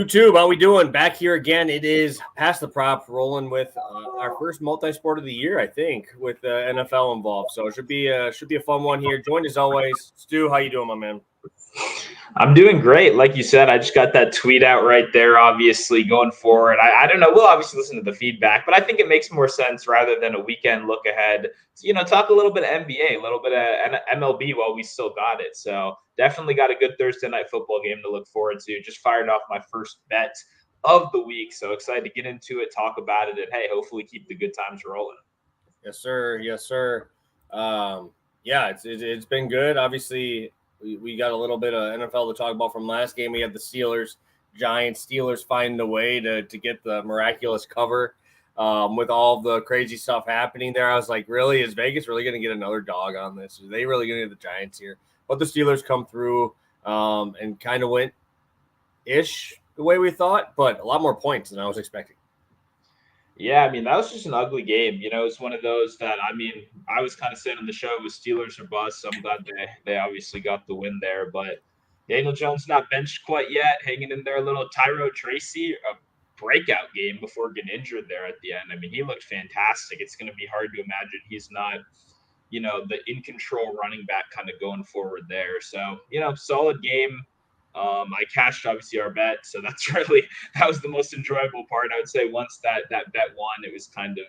YouTube, how we doing? Back here again. It is Past the Prop, rolling with our first multi-sport of the year, I think, with NFL involved. So it should be a fun one here. Joined as always, Stu. How you doing, my man? I'm doing great. Like you said, I just got that tweet out right there, obviously, going forward. I don't know. We'll obviously listen to the feedback, but I think it makes more sense rather than a weekend look ahead. Talk a little bit of NBA, a little bit of MLB while we still got it. So definitely got a good Thursday night football game to look forward to. Just fired off my first bet of the week. So excited to get into it, talk about it, and hey, hopefully keep the good times rolling. Yes, sir. Yes, sir. It's been good. Obviously, we got a little bit of NFL to talk about from last game. We had the Steelers, Giants. Steelers finding a way to get the miraculous cover with all the crazy stuff happening there. I was like, really? Is Vegas really going to get another dog on this? Are they really going to get the Giants here? But the Steelers come through and kind of went-ish the way we thought, but a lot more points than I was expecting. Yeah, I mean, that was just an ugly game. It's one of those that, I was kind of saying on the show it was Steelers or bust. So I'm glad they obviously got the win there. But Daniel Jones not benched quite yet, hanging in there a little. Tyrod Tracy, a breakout game before getting injured there at the end. I mean, he looked fantastic. It's going to be hard to imagine he's not, the in-control running back kind of going forward there. So, solid game. I cashed obviously our bet, so that was the most enjoyable part. I would say once that bet won, it was kind of,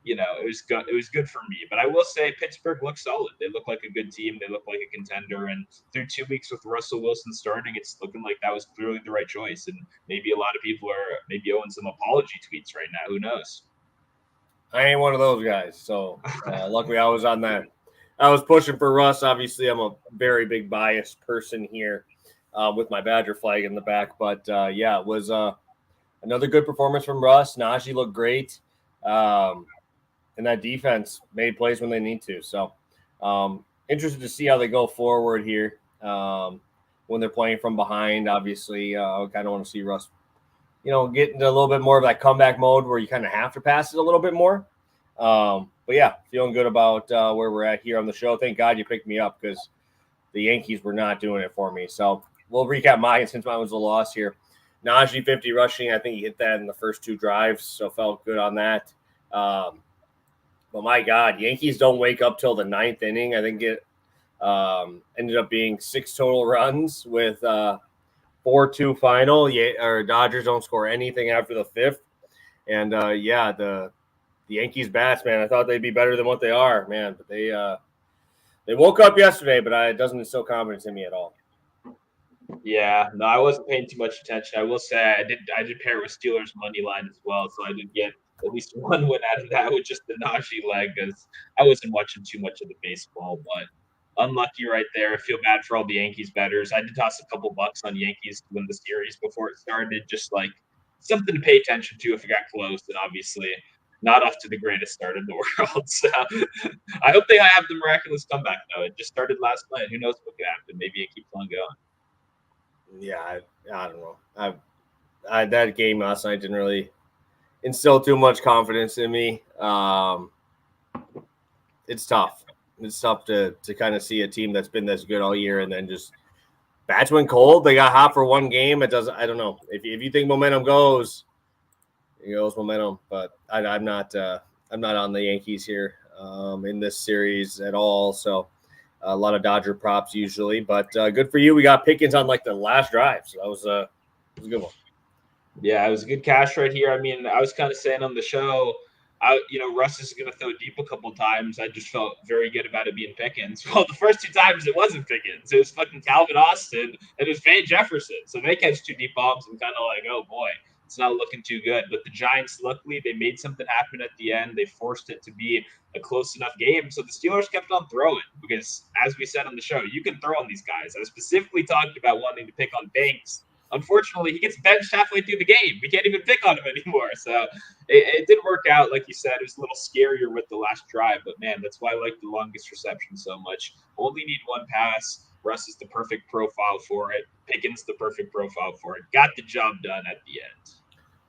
it was good for me. But I will say Pittsburgh looks solid. They look like a good team. They look like a contender. And through 2 weeks with Russell Wilson starting, it's looking like that was clearly the right choice. And maybe a lot of people are maybe owing some apology tweets right now. Who knows? I ain't one of those guys. So luckily I was on that. I was pushing for Russ. Obviously, I'm a very big biased person here. With my Badger flag in the back. But, it was another good performance from Russ. Najee looked great. And that defense made plays when they need to. So interested to see how they go forward here when they're playing from behind. Obviously, I kind of want to see Russ, get into a little bit more of that comeback mode where you kind of have to pass it a little bit more. But, yeah, feeling good about where we're at here on the show. Thank God you picked me up because the Yankees were not doing it for me. So we'll recap mine since mine was a loss here. Najee 50 rushing. I think he hit that in the first 2 drives, so felt good on that. But my God, Yankees don't wake up till the 9th inning. I think it ended up being 6 total runs with 4-2 final. Or Dodgers don't score anything after the 5th. And, the Yankees bats, man, I thought they'd be better than what they are, man. But they woke up yesterday, but it doesn't instill confidence in me at all. Yeah, no, I wasn't paying too much attention. I will say I did pair it with Steelers money line as well, so I did get at least one win out of that with just the Najee leg because I wasn't watching too much of the baseball. But unlucky right there. I feel bad for all the Yankees bettors. I did toss a couple bucks on Yankees to win the series before it started, just like something to pay attention to if it got close. And obviously, not off to the greatest start in the world. So I hope they have the miraculous comeback though. It just started last night. Who knows what could happen? Maybe it keeps on going. Yeah, I don't know. That game last night didn't really instill too much confidence in me. It's tough. It's tough to kind of see a team that's been this good all year and then just bats went cold. They got hot for one game. It doesn't. I don't know if you think momentum goes, it goes momentum. But I'm not on the Yankees here in this series at all. So. A lot of Dodger props usually, but good for you. We got Pickens on like the last drive, so that was a good one. Yeah, it was a good cash right here. I mean, I was kind of saying on the show, Russ is going to throw deep a couple times. I just felt very good about it being Pickens. Well, the first 2 times it wasn't Pickens. It was fucking Calvin Austin and it was Van Jefferson. So they catch 2 deep bombs and kind of like, oh boy, it's not looking too good. But the Giants, luckily, they made something happen at the end. They forced it to be a close enough game. So the Steelers kept on throwing because, as we said on the show, you can throw on these guys. I specifically talked about wanting to pick on Banks. Unfortunately, he gets benched halfway through the game. We can't even pick on him anymore. So it did work out. Like you said, it was a little scarier with the last drive. But, man, that's why I like the longest reception so much. Only need 1 pass. Russ is the perfect profile for it. Pickens the perfect profile for it. Got the job done at the end.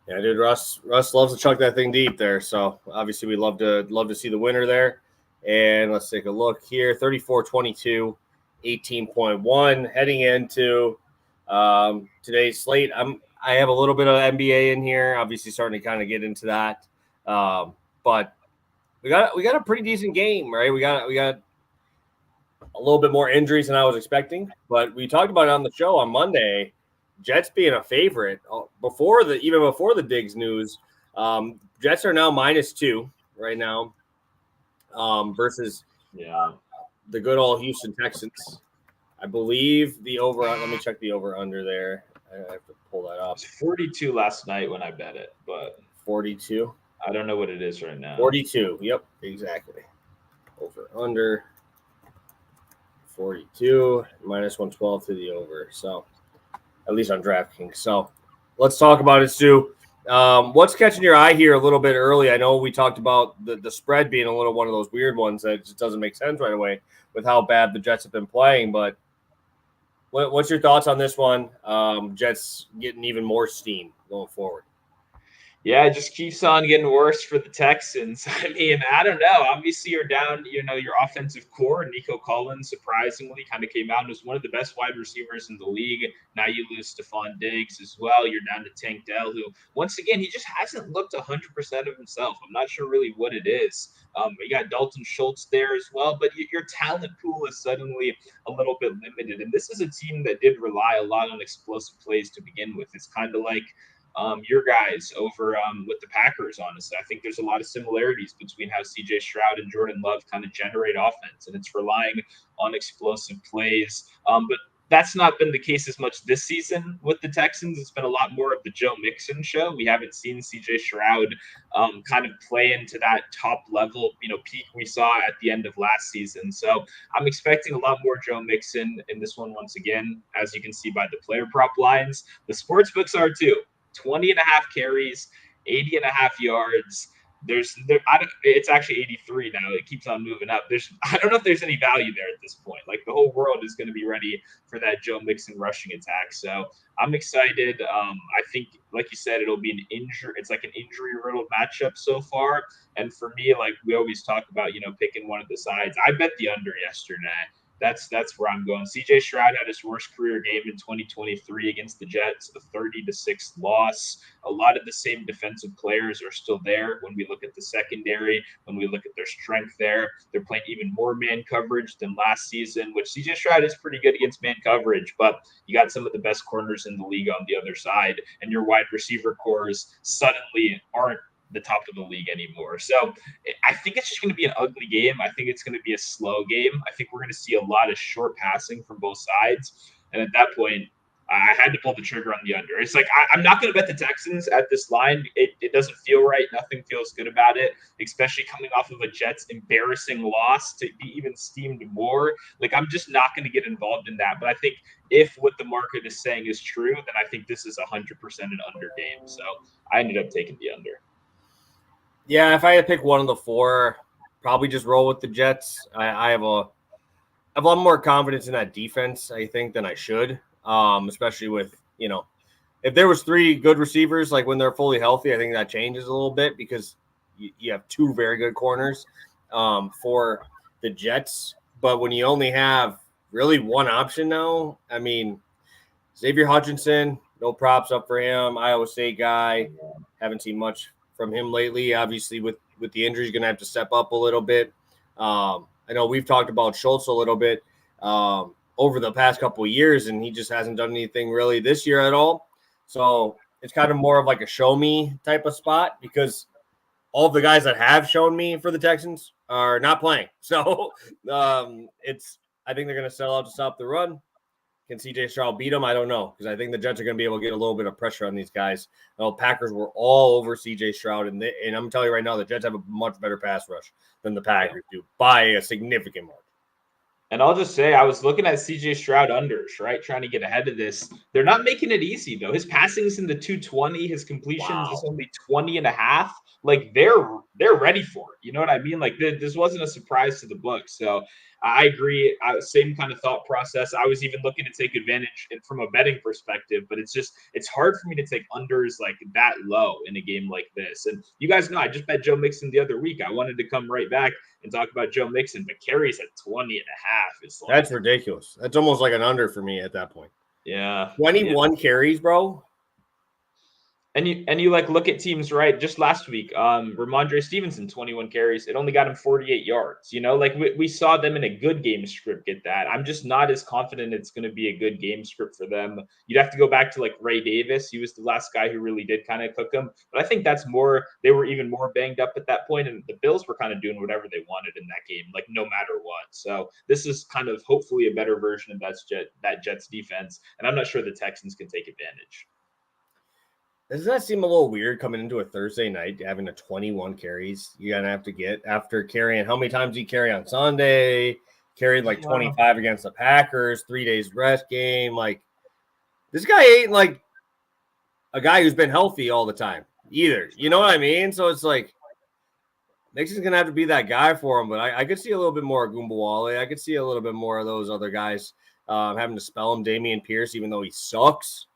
Yeah, dude, Russ loves to chuck that thing deep there. So obviously we love to see the winner there. And let's take a look here. 34-22, 18.1 heading into today's slate. I have a little bit of NBA in here. Obviously, starting to kind of get into that, but we got a pretty decent game, right? We got a little bit more injuries than I was expecting, but we talked about it on the show on Monday. Jets being a favorite before the Diggs news. Jets are now -2 right now versus the good old Houston Texans. I believe the over. Let me check the over under there. I have to pull that up. It was 42 last night when I bet it, but 42. I don't know what it is right now. 42. Yep, exactly. Over under 42 -112 to the over. So at least on DraftKings. So let's talk about it, Stu. What's catching your eye here a little bit early? I know we talked about the spread being a little one of those weird ones that just doesn't make sense right away with how bad the Jets have been playing. But what's your thoughts on this one? Jets getting even more steam going forward. Yeah, it just keeps on getting worse for the Texans. I mean, I don't know. Obviously, you're down, your offensive core. Nico Collins, surprisingly, kind of came out and was one of the best wide receivers in the league. Now you lose Stephon Diggs as well. You're down to Tank Dell, who, once again, he just hasn't looked 100% of himself. I'm not sure really what it is. You got Dalton Schultz there as well, but your talent pool is suddenly a little bit limited. And this is a team that did rely a lot on explosive plays to begin with. It's kind of like your guys over with the Packers, honestly. I think there's a lot of similarities between how CJ Stroud and Jordan Love kind of generate offense, and it's relying on explosive plays. But that's not been the case as much this season with the Texans. It's been a lot more of the Joe Mixon show. We haven't seen CJ Stroud kind of play into that top level, peak we saw at the end of last season. So I'm expecting a lot more Joe Mixon in this one once again, as you can see by the player prop lines. The sports books are too. 20.5 carries, 80.5 yards. It's actually 83 now. It keeps on moving up. I don't know if there's any value there at this point. Like, the whole world is going to be ready for that Joe Mixon rushing attack. So I'm excited. I think, like you said, it'll be it's like an injury riddled matchup so far. And for me, like we always talk about, picking one of the sides. I bet the under yesterday. That's where I'm going. CJ Stroud had his worst career game in 2023 against the Jets, a 30-6 loss. A lot of the same defensive players are still there when we look at the secondary, when we look at their strength there. They're playing even more man coverage than last season, which CJ Stroud is pretty good against man coverage, but you got some of the best corners in the league on the other side, and your wide receiver cores suddenly aren't the top of the league anymore. So I think it's just going to be an ugly game. I think it's going to be a slow game. I think we're going to see a lot of short passing from both sides. And at that point, I had to pull the trigger on the under. It's like, I'm not going to bet the Texans at this line. It doesn't feel right. Nothing feels good about it, especially coming off of a Jets embarrassing loss to be even steamed more. Like, I'm just not going to get involved in that. But I think if what the market is saying is true, then I think this is 100% an under game. So I ended up taking the under. Yeah, if I had to pick one of the four, probably just roll with the Jets. I have a lot more confidence in that defense, I think, than I should. Especially with, if there was three good receivers, like when they're fully healthy, I think that changes a little bit because you have two very good corners for the Jets. But when you only have really one option now, I mean, Xavier Hutchinson, no props up for him. Iowa State guy, haven't seen much from him lately. Obviously, with the injury, he's going to have to step up a little bit. I know we've talked about Schultz a little bit over the past couple of years, and he just hasn't done anything really this year at all. So it's kind of more of like a show me type of spot because all of the guys that have shown me for the Texans are not playing. So I think they're going to sell out to stop the run. Can CJ Stroud beat them? I don't know because I think the Jets are going to be able to get a little bit of pressure on these guys. Packers were all over CJ Stroud, and I'm telling you right now, the Jets have a much better pass rush than the Packers do by a significant margin. And I'll just say, I was looking at CJ Stroud unders, right? Trying to get ahead of this. They're not making it easy, though. His passing's in the 220. His completions is only 20.5. Like, they're ready for it. You know what I mean? Like, this wasn't a surprise to the book. So I agree. Same kind of thought process. I was even looking to take advantage from a betting perspective, but it's hard for me to take unders like that low in a game like this. And you guys know, I just bet Joe Mixon the other week. I wanted to come right back and talk about Joe Mixon, but carries at 20.5. It's like, that's ridiculous. That's almost like an under for me at that point. Yeah. 21 carries, bro. And you like look at teams, right? Just last week, Ramondre Stevenson, 21 carries. It only got him 48 yards. Like we saw them in a good game script get that. I'm just not as confident it's going to be a good game script for them. You'd have to go back to like Ray Davis. He was the last guy who really did kind of cook them. But I think that's more. They were even more banged up at that point, and the Bills were kind of doing whatever they wanted in that game, like no matter what. So this is kind of hopefully a better version of that Jets defense, and I'm not sure the Texans can take advantage. Doesn't that seem a little weird coming into a Thursday night, having a 21 carries you're going to have to get after carrying? How many times did he carry on Sunday? Carried like 25 against the Packers, 3 days rest game. Like, this guy ain't like a guy who's been healthy all the time either. You know what I mean? So it's like, Nixon's going to have to be that guy for him. But I could see a little bit more of Goombawale. I could see a little bit more of those other guys having to spell him Dameon Pierce, even though he sucks.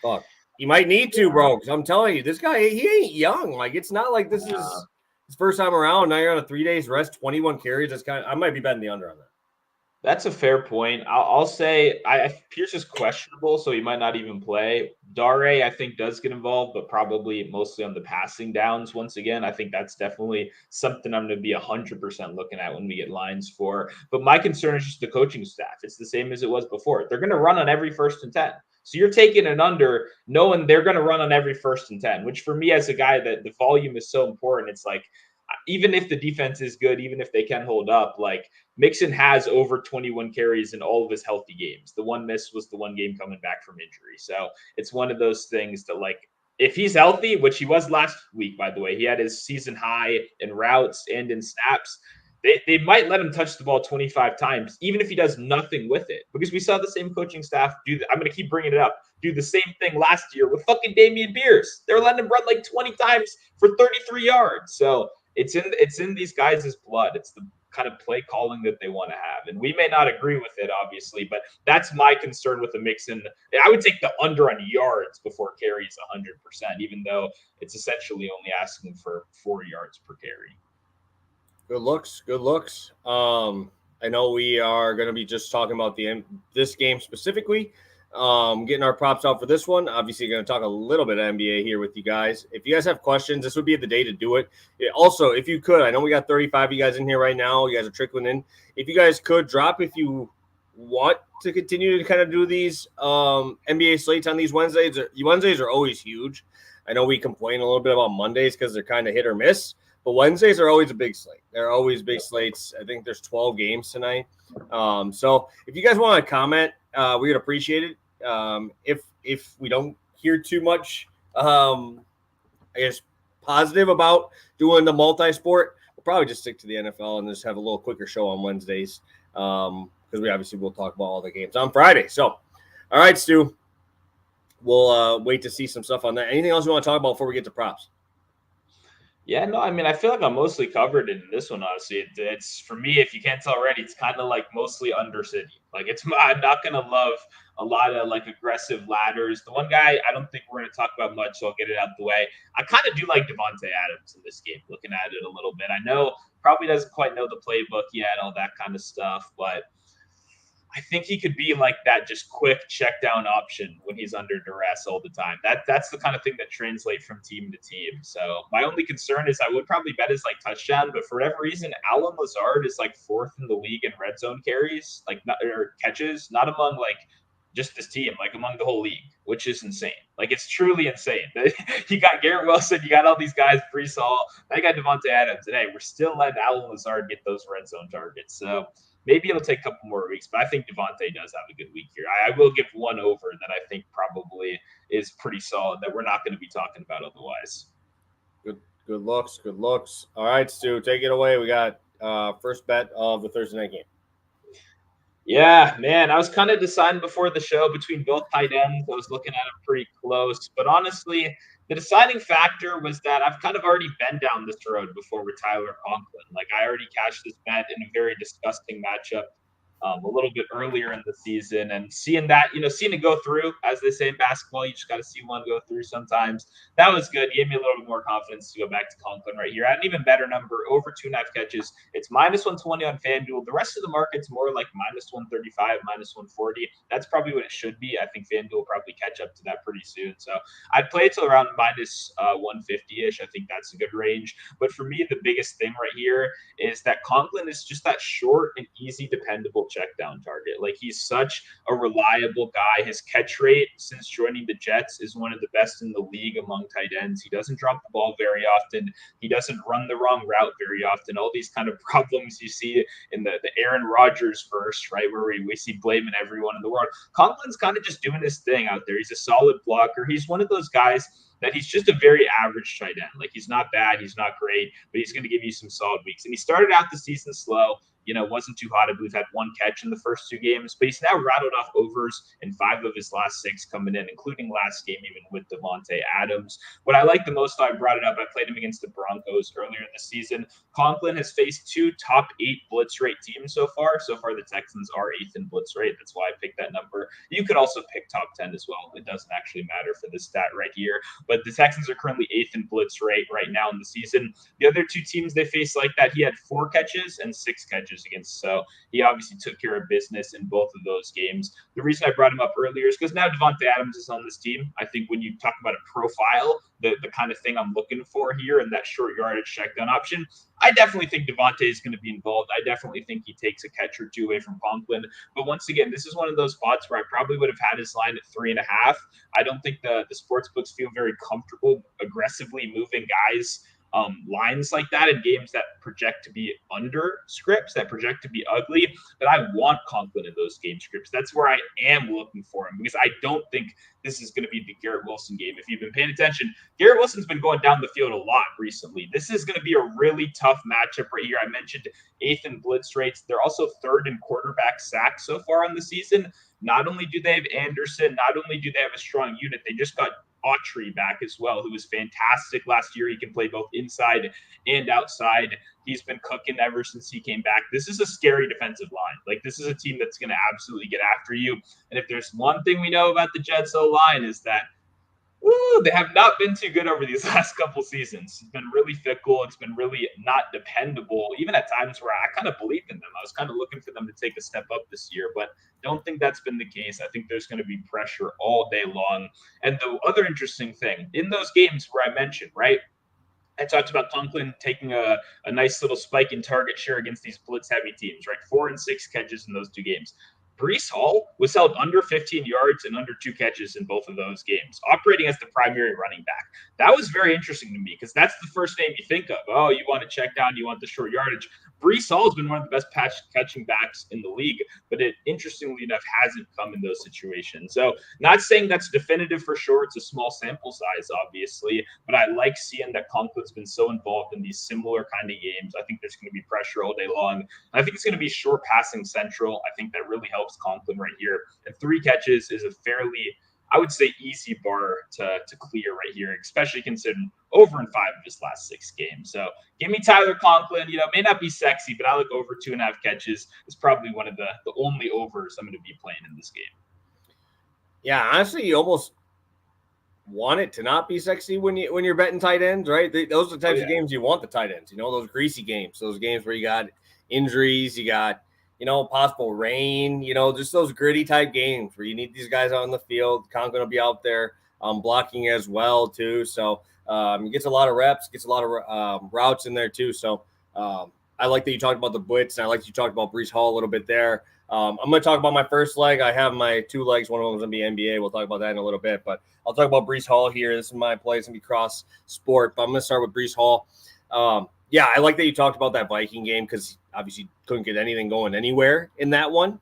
Fuck. You might need to, bro, because I'm telling you, this guy, he ain't young. Like, it's not like this is his first time around. Now you're on a 3 days rest, 21 carries. That's I might be betting the under on that. That's a fair point. I'll say Pierce is questionable, so he might not even play. Dare, I think, does get involved, but probably mostly on the passing downs. Once again, I think that's definitely something I'm going to be 100% looking at when we get lines for. But my concern is just the coaching staff. It's the same as it was before. They're going to run on every 1st and 10. So you're taking an under knowing they're going to run on every 1st and 10, which for me as a guy that the volume is so important. It's like, even if the defense is good, even if they can hold up, like Mixon has over 21 carries in all of his healthy games. The one miss was the one game coming back from injury. So it's one of those things that, like, if he's healthy, which he was last week, by the way, he had his season high in routes and in snaps. They might let him touch the ball 25 times, even if he does nothing with it, because we saw the same coaching staff do that. I'm going to keep bringing it up. Do the same thing last year with fucking Dameon Pierce. They're letting him run like 20 times for 33 yards. So it's in these guys' blood. It's the kind of play calling that they want to have. And we may not agree with it, obviously, but that's my concern with the Mixon. I would take the under on yards before carries 100%, even though it's essentially only asking for 4 yards per carry. Good looks. Good looks. I know we are going to be just talking about this game specifically. Getting our props out for this one. Obviously, going to talk a little bit of NBA here with you guys. If you guys have questions, this would be the day to do it. Also, if you could, I know we got 35 of you guys in here right now. You guys are trickling in. If you guys could drop, if you want to continue to kind of do these NBA slates on these Wednesdays. Wednesdays are always huge. I know we complain a little bit about Mondays because they're kind of hit or miss. But Wednesdays are always a big slate. They're always big slates. I think there's 12 games tonight. So if you guys want to comment, we would appreciate it. If we don't hear too much, I guess, positive about doing the multi-sport, we'll probably just stick to the NFL and just have a little quicker show on Wednesdays because we obviously will talk about all the games on Friday. So, all right, Stu, we'll wait to see some stuff on that. Anything else you want to talk about before we get to props? Yeah, no, I mean, I feel like I'm mostly covered in this one, honestly. It's for me, if you can't tell already, it's kind of like mostly under City. Like, I'm not going to love a lot of like aggressive ladders. The one guy I don't think we're going to talk about much, so I'll get it out the way. I kind of do like Devontae Adams in this game, looking at it a little bit. I know probably doesn't quite know the playbook yet, all that kind of stuff, but I think he could be like that just quick check down option when he's under duress all the time. That's the kind of thing that translates from team to team. So my only concern is I would probably bet his like touchdown, but for whatever reason, Alan Lazard is like 4th in the league in red zone carries, like not, or catches, not among like just this team, like among the whole league, which is insane. Like it's truly insane. You got Garrett Wilson, you got all these guys, Brees Hall, I got Devontae Adams, and hey, we're still letting Alan Lazard get those red zone targets. So maybe it'll take a couple more weeks, but I think Devontae does have a good week here. I will give one over that I think probably is pretty solid that we're not going to be talking about otherwise. Good looks. Good looks. All right, Stu, take it away. We got first bet of the Thursday night game. Yeah, man, I was kind of deciding before the show between both tight ends. I was looking at them pretty close, but honestly, the deciding factor was that I've kind of already been down this road before with Tyler Conklin. Like I already cashed this bet in a very disgusting matchup a little bit earlier in the season, and seeing that, seeing it go through, as they say in basketball, you just got to see one go through sometimes. That was good. Gave me a little bit more confidence to go back to Conklin right here. I had an even better number, over 2.5 catches. It's minus 120 on FanDuel. The rest of the market's more like minus 135, minus 140. That's probably what it should be. I think FanDuel will probably catch up to that pretty soon. So I'd play it till around minus 150-ish. I think that's a good range. But for me, the biggest thing right here is that Conklin is just that short and easy, dependable check down target. Like, he's such a reliable guy. His catch rate since joining the Jets is one of the best in the league among tight ends. He doesn't drop the ball very often. He doesn't run the wrong route very often. All these kind of problems you see in the Aaron Rodgers verse, right, where we see blaming everyone in the world. Conklin's kind of just doing his thing out there. He's a solid blocker. He's one of those guys that he's just a very average tight end. Like, he's not bad, he's not great, but he's going to give you some solid weeks. And he started out the season slow. Wasn't too hot. I believe had one catch in the first 2 games, but he's now rattled off overs in 5 of his last 6 coming in, including last game, even with Devontae Adams. What I like the most, I brought it up, I played him against the Broncos earlier this season. Conklin has faced 2 top 8 blitz rate teams so far. So far, the Texans are 8th in blitz rate. That's why I picked that number. You could also pick top 10 as well. It doesn't actually matter for this stat right here. But the Texans are currently 8th in blitz rate right now in the season. The other 2 teams they faced like that, he had 4 catches and 6 catches against. So he obviously took care of business in both of those games. The reason I brought him up earlier is because now Devontae Adams is on this team. I think when you talk about a profile, the kind of thing I'm looking for here and that short yardage check down option, I definitely think Devontae is going to be involved. I definitely think he takes a catch or 2 away from Conklin. But once again, this is one of those spots where I probably would have had his line at 3.5. I don't think the sports books feel very comfortable aggressively moving guys lines like that in games that project to be under scripts, that project to be ugly. But I want Conklin in those game scripts. That's where I am looking for him, because I don't think this is going to be the Garrett Wilson game. If you've been paying attention, Garrett Wilson's been going down the field a lot recently. This is going to be a really tough matchup right here. I mentioned 8th in blitz rates. They're also 3rd in quarterback sacks so far on the season. Not only do they have Anderson, not only do they have a strong unit, they just got Autry back as well, who was fantastic last year. He can play both inside and outside. He's been cooking ever since he came back. This is a scary defensive line. Like, this is a team that's going to absolutely get after you. And if there's one thing we know about the Jets O-line is that they have not been too good over these last couple seasons. It's been really fickle. It's been really not dependable, even at times where I kind of believed in them. I was kind of looking for them to take a step up this year, but don't think that's been the case. I think there's going to be pressure all day long. And the other interesting thing, in those games where I mentioned, right, I talked about Conklin taking a nice little spike in target share against these blitz-heavy teams, right? 4 and 6 catches in those 2 games. Breece Hall was held under 15 yards and under 2 catches in both of those games, operating as the primary running back. That was very interesting to me, because that's the first name you think of. Oh, you want to check down, you want the short yardage. Breece Hall has been one of the best catching backs in the league, but it, interestingly enough, hasn't come in those situations. So, not saying that's definitive for sure. It's a small sample size, obviously, but I like seeing that Conklin's been so involved in these similar kind of games. I think there's going to be pressure all day long. I think it's going to be short passing central. I think that really helps Conklin right here. And 3 catches is a fairly, I would say, easy bar to clear right here, especially considering over in 5 of his last 6 games. So give me Tyler Conklin. May not be sexy, but I look over 2.5 catches. It's probably one of the only overs I'm going to be playing in this game. Yeah, honestly, you almost want it to not be sexy when you're betting tight ends, right? Those are the types of games you want the tight ends. Those greasy games, those games where you got injuries, you got possible rain, just those gritty type games where you need these guys out on the field. Conklin will be out there blocking as well too. So he gets a lot of reps, gets a lot of routes in there too. So I like that you talked about the blitz, and I like that you talked about Breece Hall a little bit there. I'm going to talk about my first leg. I have my 2 legs. One of them is going to be NBA. We'll talk about that in a little bit, but I'll talk about Breece Hall here. This is my play. It's going to be cross sport, but I'm going to start with Breece Hall. Yeah, I like that you talked about that Viking game, because obviously couldn't get anything going anywhere in that one.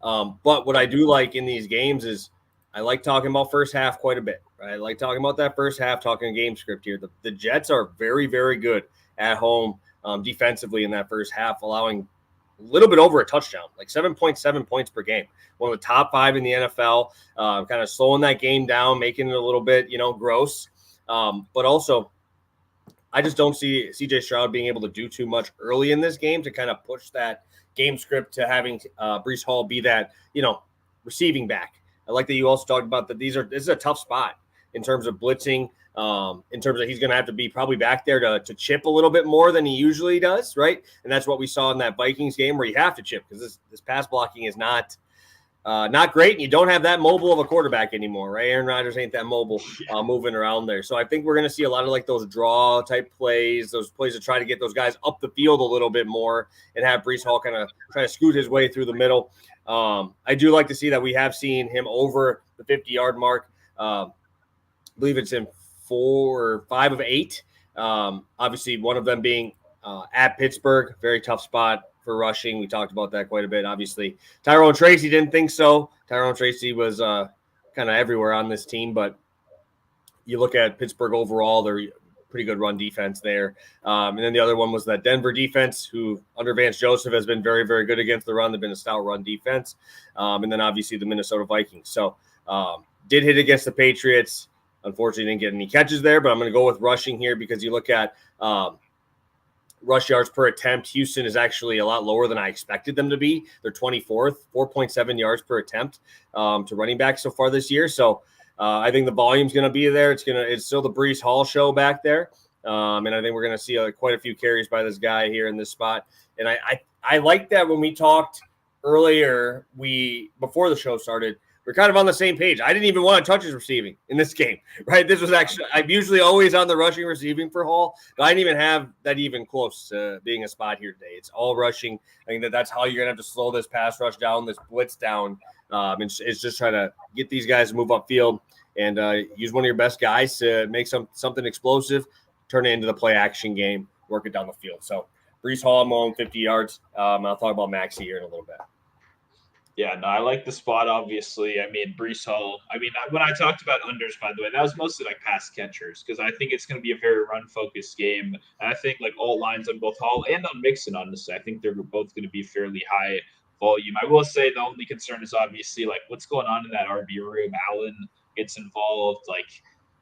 But what I do like in these games is I like talking about first half quite a bit. Right? I like talking about that first half, talking game script here. The Jets are very, very good at home defensively in that first half, allowing a little bit over a touchdown, like 7.7 points per game. One of the top 5 in the NFL, kind of slowing that game down, making it a little bit, gross. But also, I just don't see CJ Stroud being able to do too much early in this game to kind of push that game script to having Breece Hall be that, receiving back. I like that you also talked about that this is a tough spot in terms of blitzing, in terms of he's going to have to be probably back there to chip a little bit more than he usually does, right? And that's what we saw in that Vikings game where you have to chip because this pass blocking is not great, and you don't have that mobile of a quarterback anymore, right? Aaron Rodgers ain't that mobile moving around there. So I think we're going to see a lot of like those draw type plays, those plays to try to get those guys up the field a little bit more and have Breece Hall kind of try to scoot his way through the middle. I do like to see that we have seen him over the 50-yard mark. I believe it's in 4 or 5 of 8. Obviously, one of them being at Pittsburgh, very tough spot for rushing. We talked about that quite a bit. Obviously, Tyrone Tracy didn't think so. Tyrone Tracy was kind of everywhere on this team, but you look at Pittsburgh overall, they're pretty good run defense there. And then the other one was that Denver defense, who under Vance Joseph has been very, very good against the run. They've been a stout run defense. And then obviously the Minnesota Vikings. So did hit against the Patriots. Unfortunately, didn't get any catches there, but I'm going to go with rushing here because you look at rush yards per attempt. Houston is actually a lot lower than I expected them to be. They're 24th, 4.7 yards per attempt to running back so far this year. So I think the volume's going to be there. It's still the Breece Hall show back there. And I think we're going to see quite a few carries by this guy here in this spot. And I like that when we talked earlier, before the show started, we're kind of on the same page. I didn't even want to touch his receiving in this game, right? This was actually, I'm usually always on the rushing receiving for Hall, but I didn't even have that even close to being a spot here today. It's all rushing. I think that's how you're going to have to slow this pass rush down, this blitz down. It's just trying to get these guys to move upfield and use one of your best guys to make something explosive, turn it into the play action game, work it down the field. So Breece Hall, I'm on 50 yards. I'll talk about Maxey here in a little bit. Yeah, no, I like the spot, obviously. I mean, Breece Hall. I mean, when I talked about unders, by the way, that was mostly like pass catchers because I think it's going to be a very run-focused game. And I think like all lines on both Hall and on Mixon, honestly, I think they're both going to be fairly high volume. I will say the only concern is obviously like what's going on in that RB room. Allen gets involved. Like,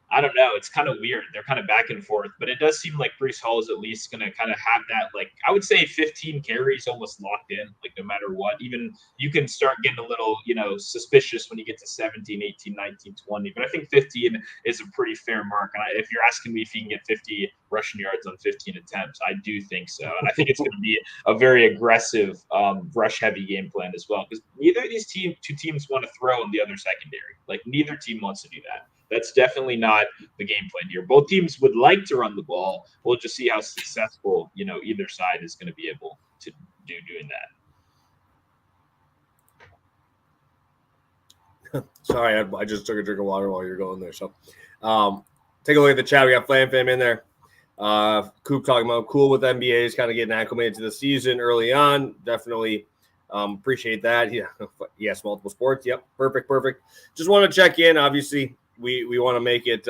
I don't know. It's kind of weird. They're kind of back and forth, but it does seem like Breece Hall is at least going to kind of have that, like, I would say 15 carries almost locked in, like no matter what. Even you can start getting a little, suspicious when you get to 17, 18, 19, 20. But I think 15 is a pretty fair mark. And if you're asking me if he can get 50 rushing yards on 15 attempts, I do think so. And I think it's going to be a very aggressive rush-heavy game plan as well because neither of these two teams want to throw in the other secondary. Like, neither team wants to do that. That's definitely not the game plan here. Both teams would like to run the ball. We'll just see how successful, either side is going to be able to doing that. Sorry, I just took a drink of water while you're going there. So take a look at the chat. We got Flam Fam in there. Coop talking about cool with NBA's kind of getting acclimated to the season early on. Definitely appreciate that. Yeah. Yes, multiple sports. Yep. Perfect. Just want to check in. Obviously, we want to make it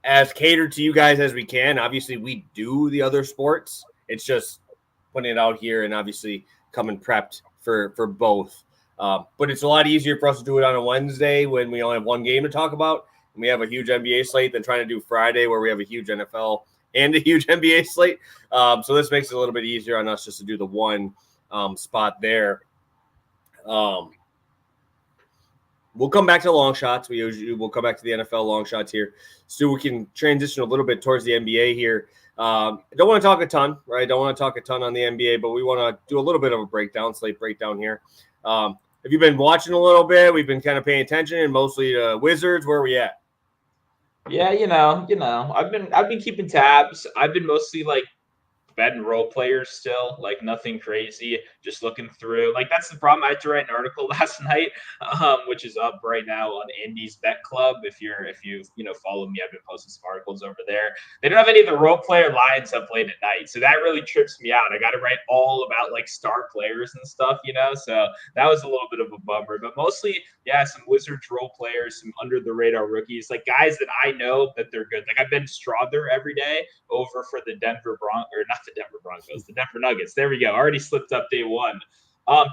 as catered to you guys as we can. Obviously, we do the other sports. It's just putting it out here and obviously coming prepped for both. But it's a lot easier for us to do it on a Wednesday when we only have one game to talk about. And we have a huge NBA slate than trying to do Friday where we have a huge NFL and a huge NBA slate. So this makes it a little bit easier on us just to do the one spot there. We'll come back to long shots. We'll come back to the NFL long shots here. So we can transition a little bit towards the NBA here. I don't want to talk a ton, right? Don't want to talk a ton on the NBA, but we want to do a little bit of a slate breakdown here. Have you been watching a little bit? We've been kind of paying attention and mostly Wizards. Where are we at? Yeah, I've been keeping tabs. I've been mostly like bed and role players still, like nothing crazy, just looking through. Like that's the problem. I had to write an article last night, which is up right now on Andy's Bet Club. If you follow me, I've been posting some articles over there. They don't have any of the role player lines up late at night, so that really trips me out. I got to write all about like star players and stuff, so that was a little bit of a bummer. But mostly, yeah, some Wizards role players, some under the radar rookies, like guys that I know that they're good. Like I've been Strother every day over for the Denver Nuggets. There we go. Already slipped up day one.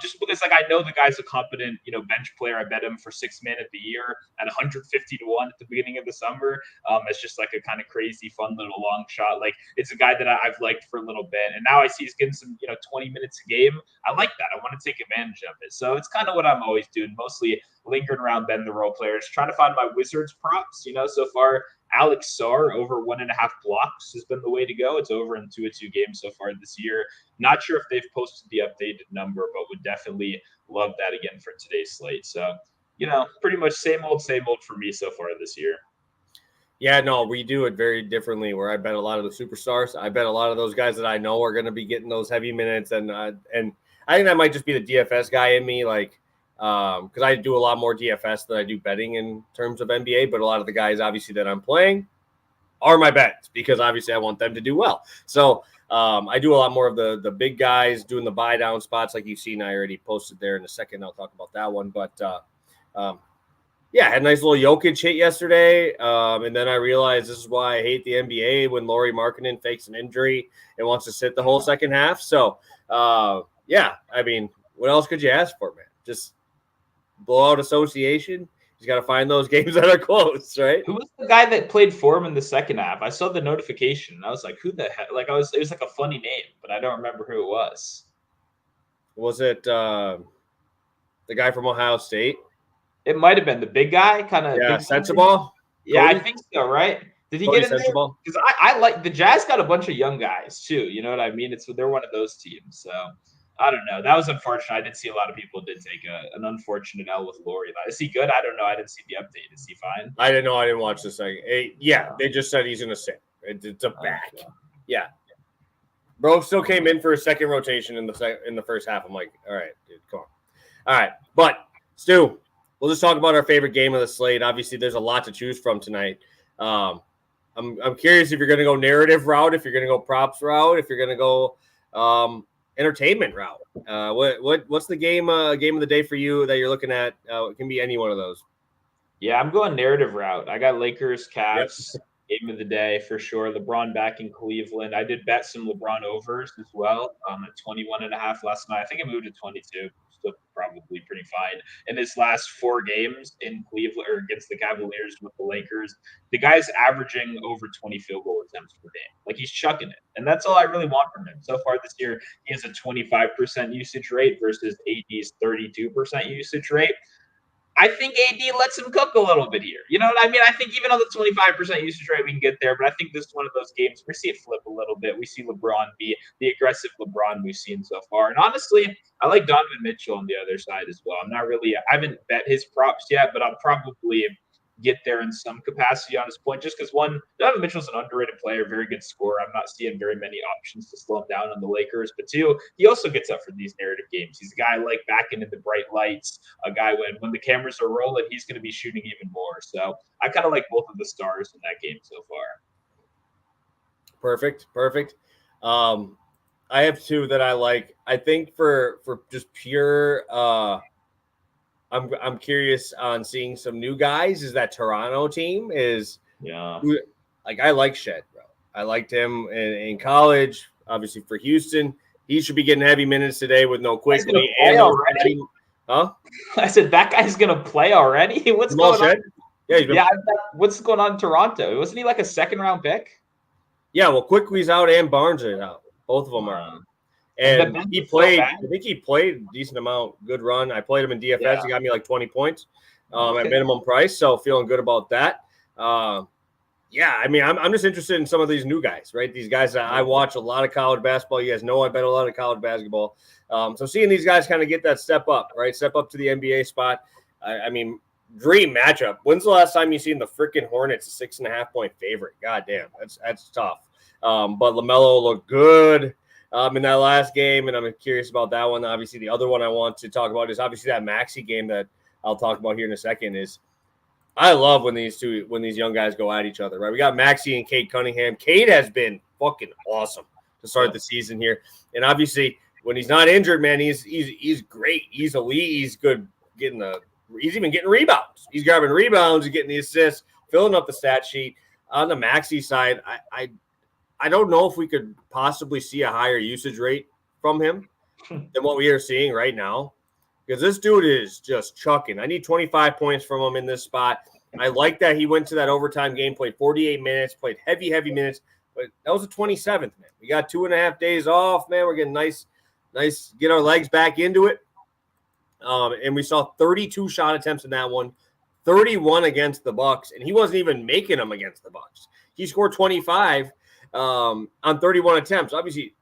Just because like I know the guy's a competent, bench player. I bet him for 6 man at the year at 150 to 1 at the beginning of the summer. It's just like a kind of crazy, fun little long shot. Like it's a guy that I've liked for a little bit, and now I see he's getting some, 20 minutes a game. I like that. I want to take advantage of it. So it's kind of what I'm always doing, mostly lingering around bend the role players, trying to find my Wizards props. So far Alex Sarr over 1.5 blocks has been the way to go. It's over in 2-2 games so far this year. Not sure if they've posted the updated number, but would definitely love that again for today's slate. So, pretty much same old for me so far this year. Yeah, no, we do it very differently. Where I bet a lot of the superstars. I bet a lot of those guys that I know are going to be getting those heavy minutes, and I think that might just be the DFS guy in me, like because I do a lot more DFS than I do betting in terms of NBA. But a lot of the guys, obviously, that I'm playing are my bets because obviously I want them to do well. So I do a lot more of the big guys doing the buy down spots, like you've seen. I already posted there in a second. I'll talk about that one, but. Yeah, had a nice little Jokic hit yesterday, and then I realized this is why I hate the NBA when Lauri Markkanen fakes an injury and wants to sit the whole second half. So, yeah, I mean, what else could you ask for, man? Just blowout association. You got to find those games that are close, right? Who was the guy that played for him in the second half? I saw the notification. I was like, who the heck? Like, it was like a funny name, but I don't remember who it was. Was it the guy from Ohio State? It might have been the big guy, kind of. Yeah, Sensabaugh. Yeah, Cody? I think so. Right? Did he Cody get in there? Because I like the Jazz got a bunch of young guys too. You know what I mean? They're one of those teams. So I don't know. That was unfortunate. I did see a lot of people did take an unfortunate L with Lauri. Is he good? I don't know. I didn't see the update. Is he fine? I didn't know. I didn't watch this thing. Yeah, they just said he's gonna sit. It's a back. Yeah. Bro still came in for a second rotation in the first half. I'm like, all right, dude, come on. All right, but Stu, we'll just talk about our favorite game of the slate. Obviously, there's a lot to choose from tonight. I'm curious if you're going to go narrative route, if you're going to go props route, if you're going to go entertainment route. What's the game of the day for you that you're looking at? It can be any one of those. Yeah, I'm going narrative route. I got Lakers, Cavs. Yep. Game of the day for sure. LeBron back in Cleveland. I did bet some LeBron overs as well at 21.5 last night. I think it moved to 22. Still probably pretty fine. In his last 4 games in Cleveland or against the Cavaliers with the Lakers, the guy's averaging over 20 field goal attempts per game. Like he's chucking it. And that's all I really want from him. So far this year, he has a 25% usage rate versus AD's 32% usage rate. I think AD lets him cook a little bit here. You know what I mean? I think even on the 25% usage rate, we can get there. But I think this is one of those games we see it flip a little bit. We see LeBron be the aggressive LeBron we've seen so far. And honestly, I like Donovan Mitchell on the other side as well. I haven't bet his props yet, but I'll probably get there in some capacity on his point, just because one, Donovan Mitchell's an underrated player, very good scorer. I'm not seeing very many options to slow him down on the Lakers. But two, he also gets up for these narrative games. He's a guy like back into the bright lights, a guy when the cameras are rolling, he's going to be shooting even more. So I kind of like both of the stars in that game so far. Perfect. I have 2 that I like. I think for just pure I'm curious on seeing some new guys. Is that Toronto team I like Shed, bro. I liked him in college. Obviously for Houston, he should be getting heavy minutes today with no Quickly and already. Huh? I said that guy's gonna play already. What's going on? Yeah, what's going on in Toronto? Wasn't he like a 2nd-round pick? Yeah, well, Quickly's out and Barnes are out. Both of them are out. And he played. I think he played a decent amount. Good run. I played him in DFS. Yeah. He got me like 20 points at minimum price. So feeling good about that. Yeah, I mean, I'm just interested in some of these new guys, right? These guys that I watch a lot of college basketball. You guys know I bet a lot of college basketball. So seeing these guys kind of get that step up, right? Step up to the NBA spot. I mean, dream matchup. When's the last time you seen the freaking Hornets a 6.5-point favorite? God damn, that's tough. But LaMelo looked good in that last game, and I'm curious about that one. Obviously, the other one I want to talk about is obviously that Maxey game that I'll talk about here in a second. Is I love when these young guys go at each other, right? We got Maxey and Cade Cunningham. Cade has been fucking awesome to start the season here, and obviously when he's not injured, man, he's great. He's elite. He's good he's even getting rebounds. He's grabbing rebounds. He's getting the assists, filling up the stat sheet. On the Maxey side, I don't know if we could possibly see a higher usage rate from him. than what we are seeing right now, because this dude is just chucking. I need 25 points from him in this spot. I like that he went to that overtime game, played 48 minutes, played heavy minutes, but that was the 27th, man. We got 2.5 days off, man. We're getting nice, get our legs back into it. And we saw 32 shot attempts in that one, 31 against the Bucks, and he wasn't even making them against the Bucks. He scored 25 on 31 attempts. Obviously,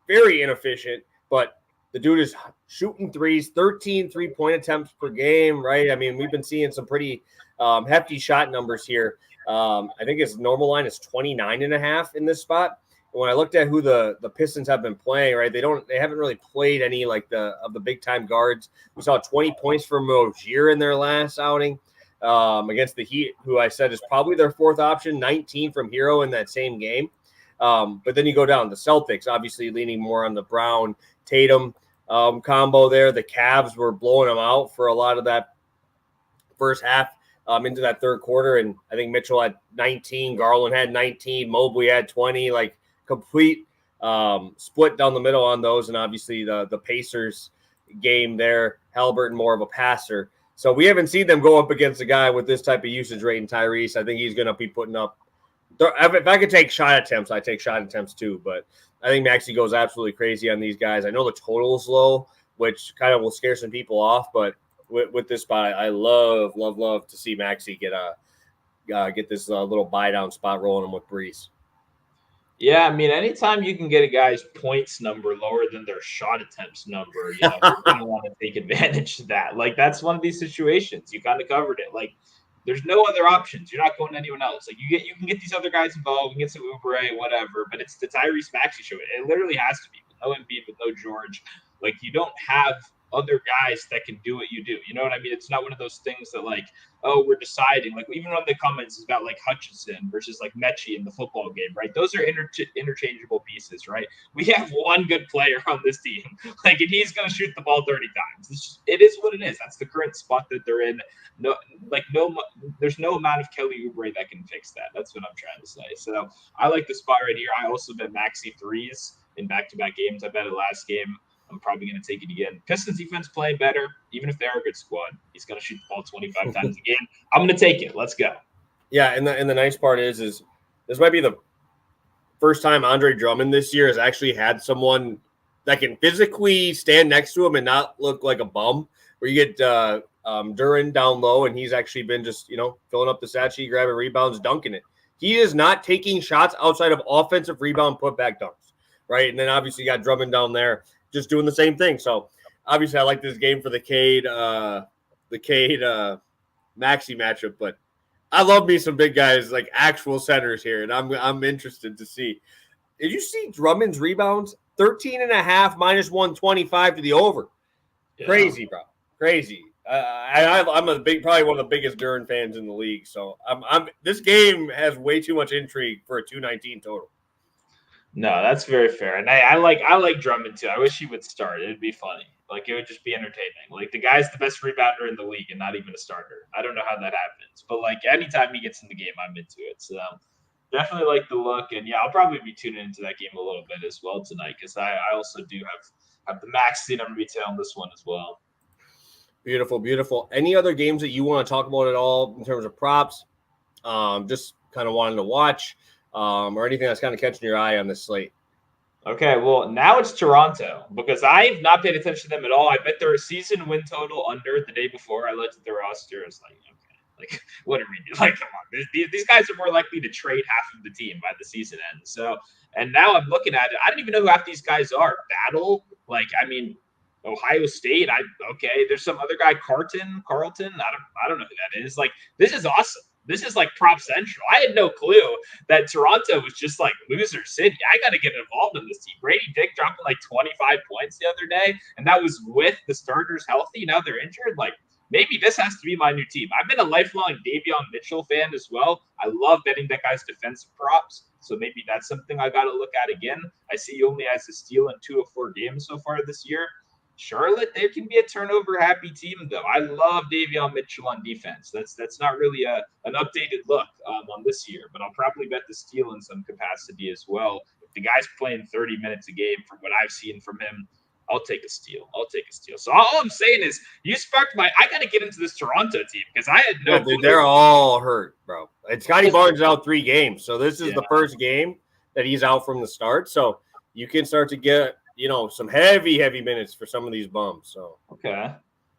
very inefficient, but the dude is shooting threes, 13 3-point attempts per game, right? I mean, we've been seeing some pretty hefty shot numbers here. I think his normal line is 29.5 in this spot. And when I looked at who the Pistons have been playing, right, they haven't really played any like of the big time guards. We saw 20 points from Rozier in their last outing against the Heat, who I said is probably their fourth option, 19 from Hero in that same game. But then you go down the Celtics, obviously leaning more on the Brown Tatum combo there. The Cavs were blowing them out for a lot of that first half into that third quarter. And I think Mitchell had 19, Garland had 19, Mobley had 20, like complete split down the middle on those. And obviously the Pacers game there, Halliburton more of a passer. So we haven't seen them go up against a guy with this type of usage rate in Tyrese. I think he's going to be putting up. If I could take shot attempts, I take shot attempts too. But I think Maxey goes absolutely crazy on these guys. I know the total is low, which kind of will scare some people off. But with this spot, I love to see Maxey get this little buy down spot rolling him with Breeze. Yeah, I mean, anytime you can get a guy's points number lower than their shot attempts number, you're going to want to take advantage of that. Like, that's one of these situations. You kind of covered it. Like, there's no other options. You're not going to anyone else. Like, you can get these other guys involved. You can get some Oubre, whatever, but it's the Tyrese Maxey show. It literally has to be. With no Embiid, with no George. Like, you don't have other guys that can do what you do. You know what I mean? It's not one of those things that like, oh, we're deciding. Like even one of the comments is about like Hutchinson versus like Mechie in the football game, right? Those are interchangeable pieces, right? We have one good player on this team, like, and he's going to shoot the ball 30 times. It is what it is. That's the current spot that they're in. There's no amount of Kelly Oubre that can fix that. That's what I'm trying to say. So I like the spot right here. I also bet Maxey threes in back-to-back games. I bet it last game. I'm probably going to take it again. Pistons defense playing better, even if they're a good squad. He's going to shoot the ball 25 times a game. I'm going to take it. Let's go. Yeah, and the nice part is this might be the first time Andre Drummond this year has actually had someone that can physically stand next to him and not look like a bum. Where you get Duran down low, and he's actually been just filling up the stat sheet, grabbing rebounds, dunking it. He is not taking shots outside of offensive rebound putback dunks, right? And then obviously you got Drummond down there, just doing the same thing. So obviously I like this game for the Cade Maxey matchup, but I love me some big guys, like actual centers here. And I'm interested to see. Did you see Drummond's rebounds? 13.5 minus 125 to the over. Yeah. Crazy, bro. Crazy. I'm probably one of the biggest Duran fans in the league. So this game has way too much intrigue for a 219 total. No, that's very fair. And I like Drummond too. I wish he would start. It'd be funny. Like it would just be entertaining. Like the guy's the best rebounder in the league and not even a starter. I don't know how that happens. But like anytime he gets in the game, I'm into it. So definitely like the look. And yeah, I'll probably be tuning into that game a little bit as well tonight because I also do have the max seat on retail on this one as well. Beautiful, beautiful. Any other games that you want to talk about at all in terms of props? Just kind of wanted to watch. Or anything that's kind of catching your eye on this slate? Okay, well, now it's Toronto because I've not paid attention to them at all. I bet their season win total under the day before. I looked at their roster. I was like, okay, like, what are we doing? Like, come on. These guys are more likely to trade half of the team by the season end. So, and now I'm looking at it. I don't even know who half these guys are. Battle? Like, I mean, Ohio State. Okay, there's some other guy, Carlton. I don't know who that is. Like, this is awesome. This is like Prop Central. I had no clue that Toronto was just like loser city. I got to get involved in this team. Brady Dick dropping like 25 points the other day, and that was with the starters healthy. Now they're injured. Like maybe this has to be my new team. I've been a lifelong Davion Mitchell fan as well. I love betting that guy's defensive props. So maybe that's something I got to look at again. I see he only has a steal in 2 of 4 games so far this year. Charlotte, they can be a turnover-happy team, though. I love Davion Mitchell on defense. That's not really an updated look on this year, but I'll probably bet the steal in some capacity as well. If the guy's playing 30 minutes a game from what I've seen from him, I'll take a steal. So all I'm saying is you sparked I got to get into this Toronto team because I had no clue. They're all hurt, bro. And Scotty Barnes is out 3 games. So this is the first game that he's out from the start. So you can start to get, some heavy minutes for some of these bums. So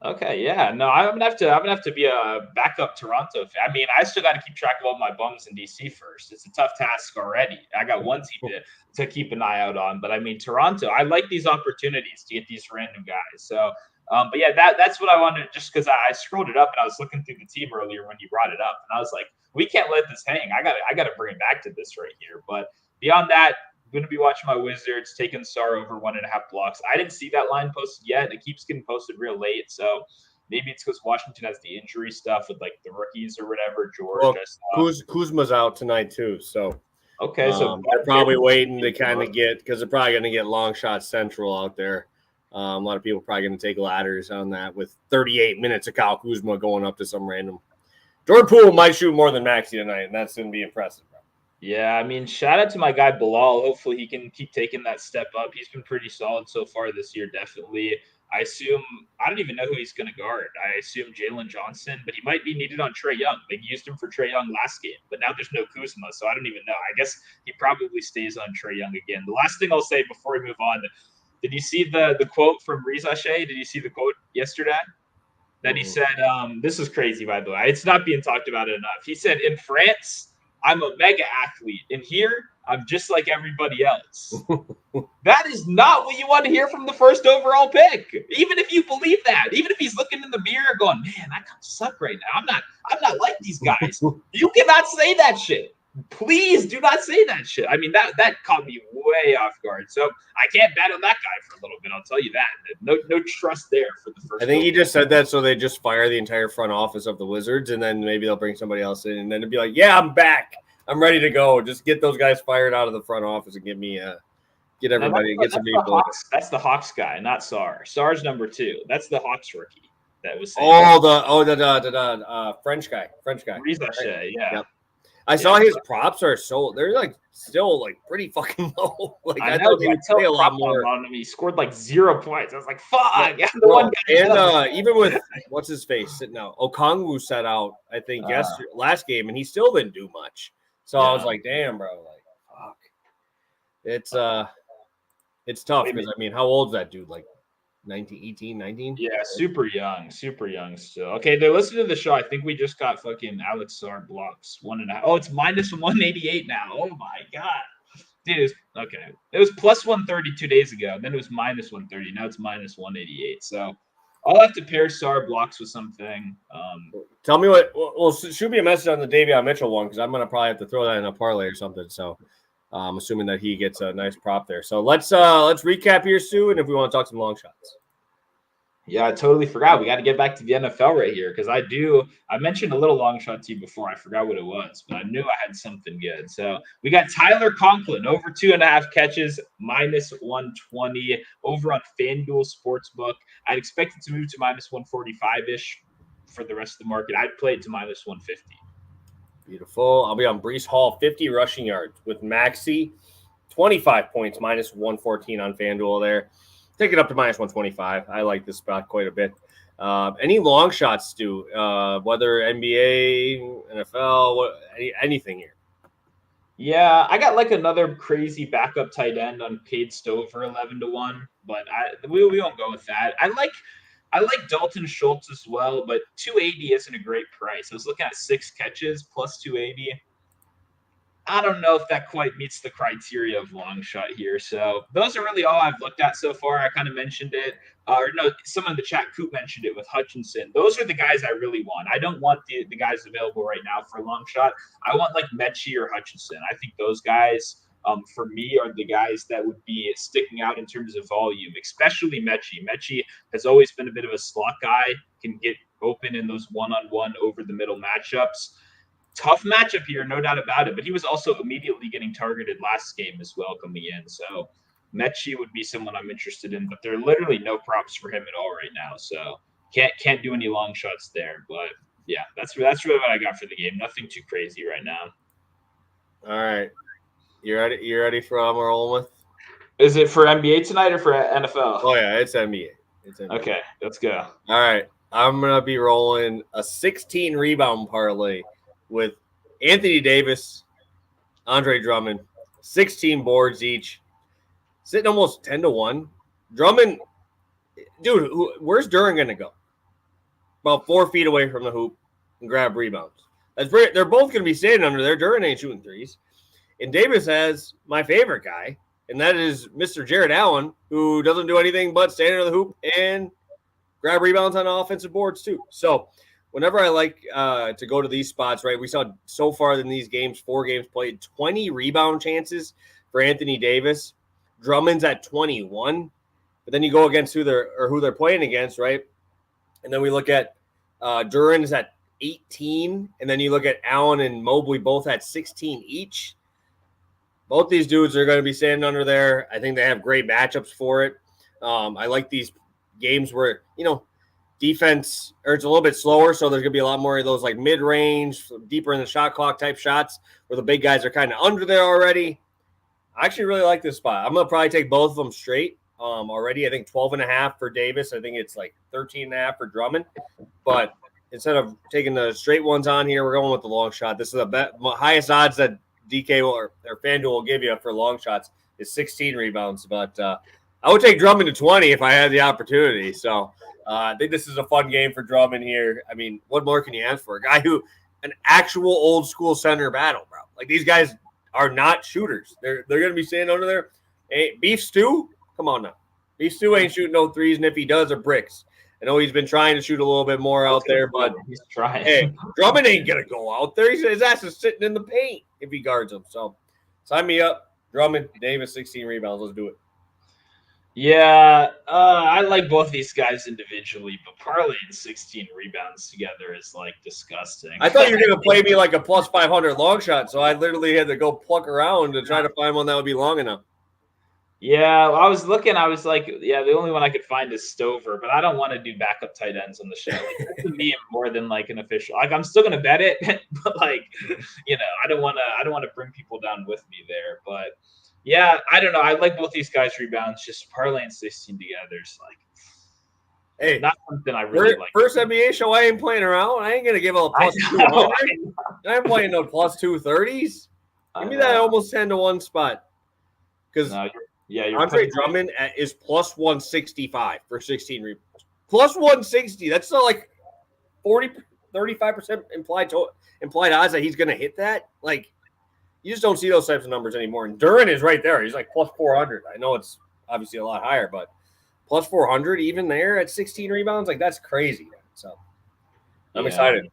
Okay, yeah. No, I'm gonna have to be a backup Toronto fan. I mean, I still got to keep track of all my bums in DC first. It's a tough task already. I got one team to keep an eye out on, but I mean, Toronto. I like these opportunities to get these random guys. So, but yeah, that's what I wanted. Just because I scrolled it up and I was looking through the team earlier when you brought it up, and I was like, we can't let this hang. I gotta bring it back to this right here. But beyond that, going to be watching my Wizards, taking Sar over 1.5 blocks. I didn't see that line posted yet. It keeps getting posted real late. So maybe it's because Washington has the injury stuff with like the rookies or whatever. George. Well, Kuzma's out tonight too. So okay. So they're probably waiting to kind of because they're probably going to get long shot central out there. A lot of people are probably going to take ladders on that with 38 minutes of Kyle Kuzma going up to some random. Jordan Poole might shoot more than Maxey tonight, and that's going to be impressive. Yeah, I mean, shout out to my guy Bilal. Hopefully he can keep taking that step up. He's been pretty solid so far this year, definitely. I don't even know who he's going to guard. I assume Jalen Johnson, but he might be needed on Trae Young. They used him for Trae Young last game, but now there's no Kuzma, so I don't even know. I guess he probably stays on Trae Young again. The last thing I'll say before we move on, did you see the quote from Reza Shea? Did you see the quote yesterday? That he said, this is crazy, by the way. It's not being talked about enough. He said, in France, I'm a mega athlete, and here I'm just like everybody else. That is not what you want to hear from the first overall pick. Even if you believe that, even if he's looking in the mirror going, "Man, I kind of suck right now. I'm not like these guys." You cannot say that shit. Please do not say that shit. I mean, that caught me way off guard. So I can't bet on that guy for a little bit. I'll tell you that. No trust there for the first. I think he just said that so they just fire the entire front office of the Wizards, and then maybe they'll bring somebody else in, and then it'd be like, "Yeah, I'm back. I'm ready to go. Just get those guys fired out of the front office and get everybody get some people." That's the Hawks guy, not Sar. Sar's number 2. That's the Hawks rookie that was saying. The French guy. Reza Shea, yeah. Yep. I saw his props are they're like still like pretty fucking low. Like I thought he would play a lot more on him. He scored like 0 points. I was like, fuck. Yeah, one guy and even with what's his face sitting out, Okongwu sat out, I think last game, and he still didn't do much. So I was like, damn, bro, like fuck. It's tough because I mean, how old is that dude? Like 18, 19? Yeah, super young still. Okay, they're listening to the show. I think we just got fucking Alex Sar blocks 1.5. Oh, it's minus 188 now. Oh my god. Dude, it was plus 130 2 days ago. Then it was minus 130. Now it's minus 188. So I'll have to pair Sar blocks with something. Tell me what. Well, shoot me a message on the Davion Mitchell one because I'm gonna probably have to throw that in a parlay or something. So I'm assuming that he gets a nice prop there. So let's recap here, Stu, and if we want to talk some long shots. Yeah, I totally forgot. We got to get back to the NFL right here because I mentioned a little long shot to you before. I forgot what it was, but I knew I had something good. So we got Tyler Conklin over 2.5 catches, minus 120 over on FanDuel Sportsbook. I'd expect it to move to minus 145-ish for the rest of the market. I'd play it to minus 150. Beautiful. I'll be on Breece Hall, 50 rushing yards with Maxey, 25 points, minus 114 on FanDuel there. Take it up to minus 125. I like this spot quite a bit. Any long shots, Stu? Whether NBA, NFL, anything here? Yeah, I got like another crazy backup tight end on Cade Stover 11-1, but we won't go with that. I like Dalton Schultz as well, but 280 isn't a great price. I was looking at 6 catches plus 280. I don't know if that quite meets the criteria of long shot here. So those are really all I've looked at so far. I kind of mentioned it. Someone in the chat, Coop, mentioned it with Hutchinson. Those are the guys I really want. I don't want the guys available right now for a long shot. I want like Mechie or Hutchinson. I think those guys, for me, are the guys that would be sticking out in terms of volume, especially Mechie. Mechie has always been a bit of a slot guy, can get open in those one-on-one over-the-middle matchups. Tough matchup here, no doubt about it. But he was also immediately getting targeted last game as well coming in. So Mechie would be someone I'm interested in, but there are literally no props for him at all right now. So can't do any long shots there. But yeah, that's really what I got for the game. Nothing too crazy right now. All right, you ready for rolling with? Is it for NBA tonight or for NFL? Oh yeah, it's NBA. It's NBA. Okay, let's go. All right, I'm gonna be rolling a 16 rebound parlay with Anthony Davis, Andre Drummond, 16 boards each, sitting almost 10-1. Drummond, dude, where's Duran gonna go? About 4 feet away from the hoop and grab rebounds. They're both gonna be standing under there. Duran ain't shooting threes, and Davis has my favorite guy, and that is Mr. Jared Allen, who doesn't do anything but stand under the hoop and grab rebounds on offensive boards too. So whenever I like to go to these spots, right, we saw so far in these games, 4 games played, 20 rebound chances for Anthony Davis. Drummond's at 21. But then you go against who they're playing against, right? And then we look at Duran's at 18, and then you look at Allen and Mobley both at 16 each. Both these dudes are going to be standing under there. I think they have great matchups for it. I like these games where, defense, or it's a little bit slower, so there's going to be a lot more of those like mid-range, deeper in the shot clock type shots where the big guys are kind of under there already. I actually really like this spot. I'm going to probably take both of them straight already. I think 12.5 for Davis. I think it's like 13.5 for Drummond. But instead of taking the straight ones on here, we're going with the long shot. This is the highest odds that DK or FanDuel will give you for long shots is 16 rebounds. But I would take Drummond to 20 if I had the opportunity. So I think this is a fun game for Drummond here. I mean, what more can you ask for? A guy an actual old school center battle, bro. Like, these guys are not shooters. They're going to be standing under there. Hey, Beef Stew, come on now. Beef Stew ain't shooting no threes, and if he does, are bricks. I know he's been trying to shoot a little bit more out there, but he's trying. Hey, Drummond ain't going to go out there. His ass is sitting in the paint if he guards him. So sign me up. Drummond, Davis, 16 rebounds. Let's do it. Yeah, I like both these guys individually, but parlaying 16 rebounds together is like disgusting. I thought you were going to play me like a plus 500 long shot, so I literally had to go pluck around to try to find one that would be long enough. Yeah, I was looking. I was like, yeah, the only one I could find is Stover, but I don't want to do backup tight ends on the show. Like, that's a meme more than like an official. Like, I'm still gonna bet it, but like, I don't want to bring people down with me there. But yeah, I don't know. I like both these guys' rebounds. Just parlaying 16 together is like, hey, not something I really like. First NBA show, I ain't playing around. I ain't gonna give a plus 200. I ain't playing no plus 230s. Give me that almost 10-1 spot. Because Andre Drummond is plus 165 for 16 rebounds. Plus 160. That's still like 35% implied odds that he's gonna hit that. Like, you just don't see those types of numbers anymore. And Duran is right there. He's like plus 400. I know it's obviously a lot higher, but plus 400 even there at 16 rebounds, like, that's crazy. So I'm excited.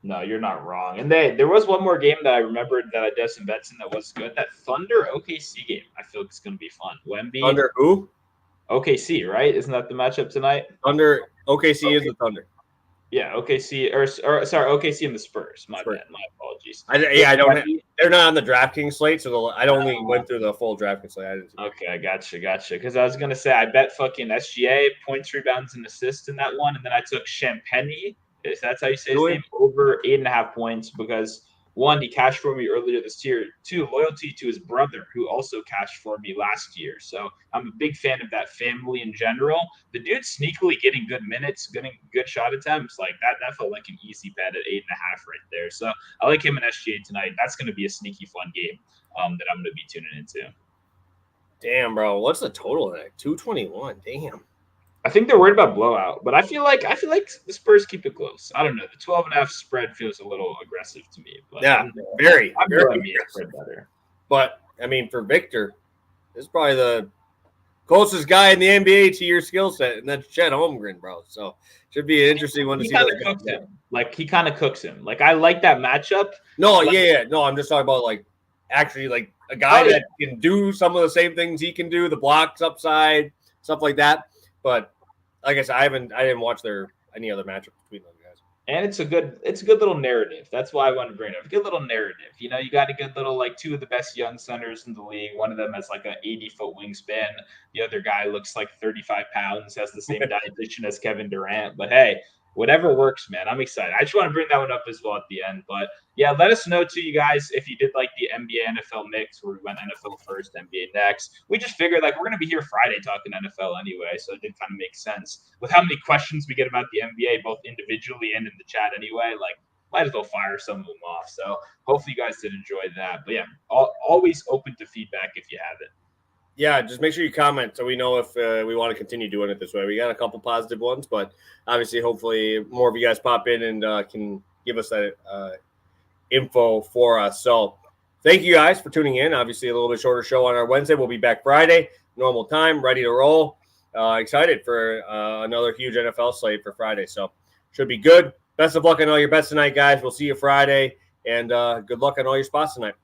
No, you're not wrong. And there was one more game that I remembered that I did some bets in that was good. That Thunder OKC game, I feel like it's going to be fun. Wemby. Thunder who? OKC, right? Isn't that the matchup tonight? Thunder. OKC is the Thunder. Yeah, OKC or sorry, OKC and the Spurs. My bad. My apologies. I don't. They're not on the DraftKings slate, so I only went through the full DraftKings slate. I didn't see okay, I gotcha. Because I was gonna say I bet fucking SGA points, rebounds, and assists in that one, and then I took Champagny. If that's how you say his name, over 8.5 points because one, he cashed for me earlier this year. Two, loyalty to his brother, who also cashed for me last year. So I'm a big fan of that family in general. The dude's sneakily getting good minutes, getting good shot attempts. Like that felt like an easy bet at 8.5 right there. So I like him in SGA tonight. That's going to be a sneaky fun game that I'm going to be tuning into. Damn, bro, what's the total there? 221. Damn. I think they're worried about blowout, but I feel like the Spurs keep it close. I don't know. The 12.5 spread feels a little aggressive to me. But yeah, very aggressive. Better. But I mean, for Victor, this is probably the closest guy in the NBA to your skill set, and that's Chet Holmgren, bro. So should be an interesting one to see. Like, he kind of cooks him. Like, I like that matchup. No, no, I'm just talking about like actually like a guy that can do some of the same things he can do, the blocks upside, stuff like that. But like I said, I didn't watch any other matchup between those guys. And it's a good little narrative. That's why I wanted to bring it up. A good little narrative. You got a good little, like, two of the best young centers in the league. One of them has like an 80-foot wingspan. The other guy looks like 35 pounds, has the same dietitian as Kevin Durant. But hey, whatever works, man. I'm excited. I just want to bring that one up as well at the end. But yeah, let us know too, you guys, if you did like the NBA NFL mix where we went NFL first, NBA next. We just figured like we're gonna be here Friday talking NFL anyway, so it did kind of make sense with how many questions we get about the NBA, both individually and in the chat anyway. Like, might as well fire some of them off. So hopefully you guys did enjoy that. But yeah, always open to feedback if you have it. Yeah, just make sure you comment so we know if we want to continue doing it this way. We got a couple positive ones, but obviously, hopefully, more of you guys pop in and can give us that info for us. So thank you guys for tuning in. Obviously, a little bit shorter show on our Wednesday. We'll be back Friday, normal time, ready to roll. Excited for another huge NFL slate for Friday. So should be good. Best of luck on all your bets tonight, guys. We'll see you Friday, and good luck on all your spots tonight.